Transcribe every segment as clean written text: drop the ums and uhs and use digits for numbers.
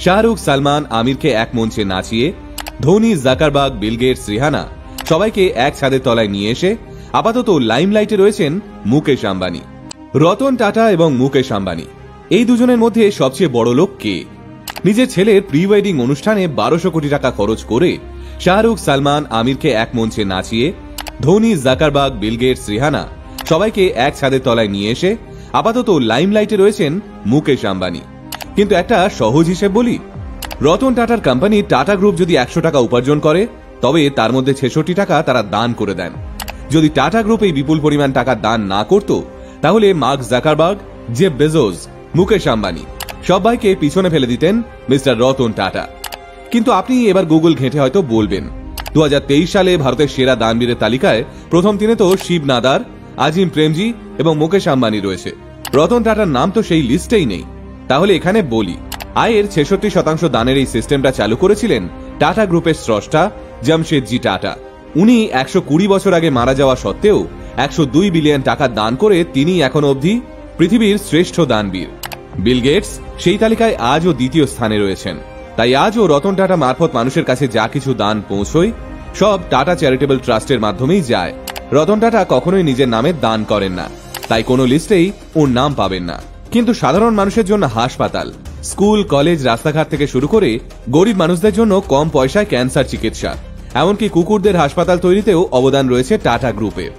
শাহরুখ, সালমান, আমিরকে এক মঞ্চে নাচিয়ে Dhoni, Zuckerberg, Bill Gates, Rihanna সবাইকে এক ছাদের তলায় নিয়ে এসে আপাতত লাইমলাইটে রয়েছেন মুকেশ আম্বানি। রতন টাটা এবং মুকেশ আম্বানি এই দুজনের মধ্যে সবচেয়ে বড় লোক কে? নিজের ছেলের প্রি ওয়েডিং অনুষ্ঠানে 1200 কোটি টাকা খরচ করে শাহরুখ, সালমান, আমিরকে এক মঞ্চে নাচিয়ে Dhoni, Zuckerberg, Bill Gates, Rihanna সবাইকে এক ছাদের তলায় নিয়ে এসে আপাতত লাইমলাইটে রয়েছেন মুকেশ আম্বানি। কিন্তু একটা সহজ হিসেব বলি, রতন টাটার কোম্পানি টাটা গ্রুপ যদি 100 টাকা উপার্জন করে তবে তার মধ্যে 66 টাকা তারা দান করে দেন। যদি টাটা গ্রুপ এই বিপুল পরিমাণ টাকা দান না করত তাহলে mark Zuckerberg, Jeff Bezos, Mukesh Ambani সবাইকে পিছনে ফেলে দিতেন মিস্টার রতন টাটা। কিন্তু আপনি এবার গুগল ঘেঁটে হয়তো বলবেন 2023 সালে ভারতের সেরা দানবীরের তালিকায় প্রথম তিনে তো শিব নাদার, আজিম প্রেমজি এবং মুকেশ আম্বানি রয়েছে, রতন টাটার নাম তো সেই লিস্টেই নেই। তাহলে এখানে বলি, আয়ের 66% দানের এই সিস্টেমটা চালু করেছিলেন টাটা গ্রুপের স্রষ্টা জামশেদজি টাটা। উনি 120 বছর আগে মারা যাওয়া সত্ত্বেও 102 বিলিয়ন টাকা দান করে তিনি এখনো অবধি পৃথিবীর শ্রেষ্ঠ দানবীর। বিল গেটস সেই তালিকায় আজও দ্বিতীয় স্থানে রয়েছেন। তাই আজও রতন টাটা মারফত মানুষের কাছে যা কিছু দান পৌঁছয় সব টাটা চ্যারিটেবল ট্রাস্টের মাধ্যমেই যায়। রতন টাটা কখনোই নিজের নামে দান করেন না, তাই কোনো লিস্টেই ওর নাম পাবেন না। কিন্তু সাধারণ মানুষের জন্য হাসপাতাল, স্কুল, কলেজ, রাস্তাঘাট থেকে শুরু করে গরিব মানুষদের জন্য কম পয়সায় ক্যান্সার চিকিৎসা, এমনকি কুকুরদের হাসপাতাল তৈরিতেও অবদান রয়েছে টাটা গ্রুপের।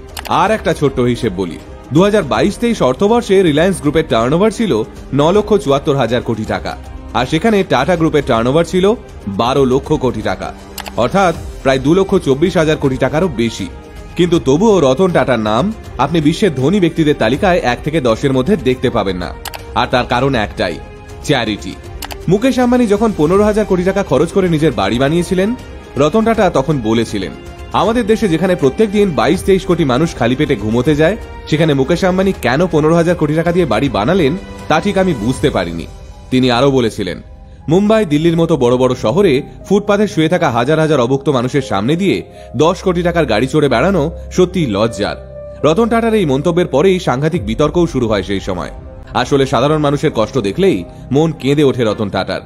আর একটা ছোট্ট হিসেব বলি, 2022-23 অর্থবর্ষে রিলায়েন্স গ্রুপের টার্নওভার ছিল 9,74,000 কোটি টাকা, আর সেখানে টাটা গ্রুপের টার্নওভার ছিল 12 লক্ষ কোটি টাকা, অর্থাৎ প্রায় 2,24,000 কোটি টাকারও বেশি। কিন্তু তবুও রতন টাটার নাম আপনি বিশ্বের ধনী ব্যক্তিদের তালিকায় 1 থেকে 10-এর মধ্যে দেখতে পাবেন না। আর তার কারণ একটাই, চ্যারিটি। মুকেশ আম্বানি যখন 15,000 কোটি টাকা খরচ করে নিজের বাড়ি বানিয়েছিলেন, রতন টাটা তখন বলেছিলেন, আমাদের দেশে যেখানে প্রত্যেক দিন 22-23 কোটি মানুষ খালি পেটে ঘুমোতে যায়, সেখানে মুকেশ আম্বানি কেন 15,000 কোটি টাকা দিয়ে বাড়ি বানালেন তা ঠিক আমি বুঝতে পারিনি। তিনি আরো বলেছিলেন, মুম্বাই, দিল্লির মতো বড় বড় শহরে ফুটপাথে শুয়ে থাকা হাজার হাজার অভুক্ত মানুষের সামনে দিয়ে 10 কোটি টাকার গাড়ি চড়ে বেড়ানো সত্যি লজ্জার। রতন টাটার এই মন্তব্যের পরেই সাংঘাতিক বিতর্কও শুরু হয় সেই সময়। আসলে সাধারণ মানুষের কষ্ট দেখলেই মন কেঁদে ওঠে রতন টাটার।